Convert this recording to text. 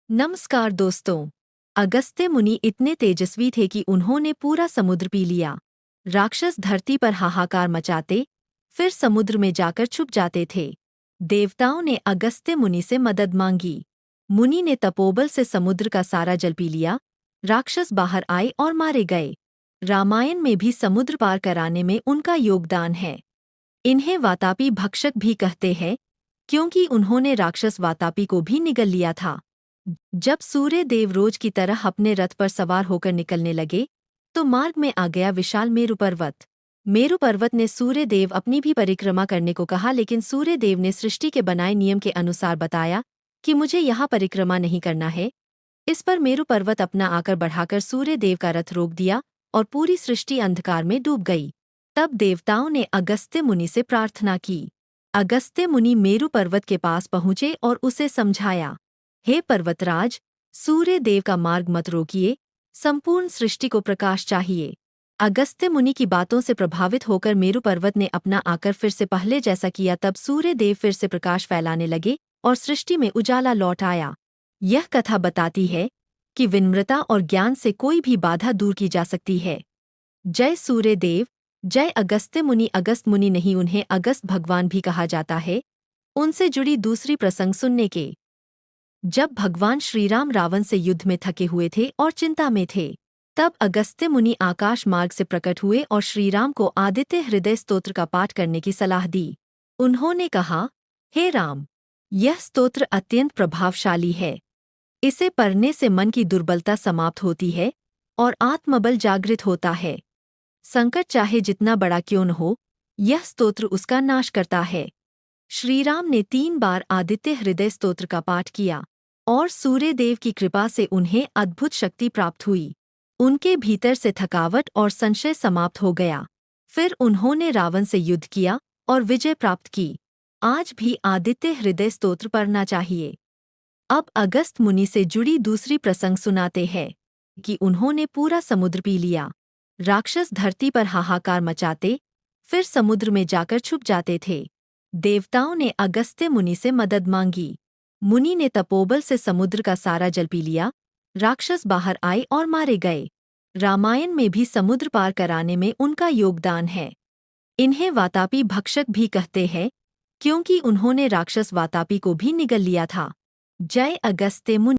नमस्कार दोस्तों। अगस्त्य मुनि इतने तेजस्वी थे कि उन्होंने पूरा समुद्र पी लिया। राक्षस धरती पर हाहाकार मचाते, फिर समुद्र में जाकर छुप जाते थे। देवताओं ने अगस्त्य मुनि से मदद मांगी। मुनि ने तपोबल से समुद्र का सारा जल पी लिया। राक्षस बाहर आए और मारे गए। रामायण में भी समुद्र पार कराने में उनका योगदान है। इन्हें वातापी भक्षक भी कहते हैं, क्योंकि उन्होंने राक्षस वातापी को भी निगल लिया था। जब सूर्य देव रोज की तरह अपने रथ पर सवार होकर निकलने लगे, तो मार्ग में आ गया विशाल मेरु पर्वत। मेरु पर्वत ने सूर्य देव अपनी भी परिक्रमा करने को कहा, लेकिन सूर्य देव ने सृष्टि के बनाए नियम के अनुसार बताया कि मुझे यहाँ परिक्रमा नहीं करना है। इस पर मेरु पर्वत अपना आकर बढ़ाकर सूर्य देव का रथ रोक दिया और पूरी सृष्टि अंधकार में डूब गई। तब देवताओं ने अगस्त्य मुनि से प्रार्थना की। अगस्त्य मुनि मेरु पर्वत के पास पहुंचे और उसे समझाया, हे पर्वतराज, सूर्य देव का मार्ग मत रोकिए, संपूर्ण सृष्टि को प्रकाश चाहिए। अगस्त्य मुनि की बातों से प्रभावित होकर मेरु पर्वत ने अपना आकर फिर से पहले जैसा किया। तब सूर्य देव फिर से प्रकाश फैलाने लगे और सृष्टि में उजाला लौट आया। यह कथा बताती है कि विनम्रता और ज्ञान से कोई भी बाधा दूर की जा सकती है। जय सूर्य देव, जय अगस्त्य मुनि। अगस्त मुनि नहीं, उन्हें अगस्त भगवान भी कहा जाता है। उनसे जुड़ी दूसरी प्रसंग सुनने के। जब भगवान श्रीराम रावण से युद्ध में थके हुए थे और चिंता में थे, तब अगस्त्य मुनि आकाश मार्ग से प्रकट हुए और श्रीराम को आदित्य हृदय स्तोत्र का पाठ करने की सलाह दी। उन्होंने कहा, हे राम, यह स्तोत्र अत्यंत प्रभावशाली है। इसे पढ़ने से मन की दुर्बलता समाप्त होती है और आत्मबल जागृत होता है। संकट चाहे जितना बड़ा क्यों न हो, यह स्तोत्र उसका नाश करता है। श्रीराम ने 3 बार आदित्य हृदय स्तोत्र का पाठ किया और सूर्यदेव की कृपा से उन्हें अद्भुत शक्ति प्राप्त हुई। उनके भीतर से थकावट और संशय समाप्त हो गया। फिर उन्होंने रावण से युद्ध किया और विजय प्राप्त की। आज भी आदित्य हृदय स्तोत्र पढ़ना चाहिए। अब अगस्त मुनि से जुड़ी दूसरी प्रसंग सुनाते हैं कि उन्होंने पूरा समुद्र पी लिया। राक्षस धरती पर हाहाकार मचाते, फिर समुद्र में जाकर छुप जाते थे। देवताओं ने अगस्त्य मुनि से मदद मांगी। मुनि ने तपोबल से समुद्र का सारा जल पी लिया। राक्षस बाहर आए और मारे गए। रामायण में भी समुद्र पार कराने में उनका योगदान है। इन्हें वातापी भक्षक भी कहते हैं, क्योंकि उन्होंने राक्षस वातापी को भी निगल लिया था। जय अगस्त्य मुनि।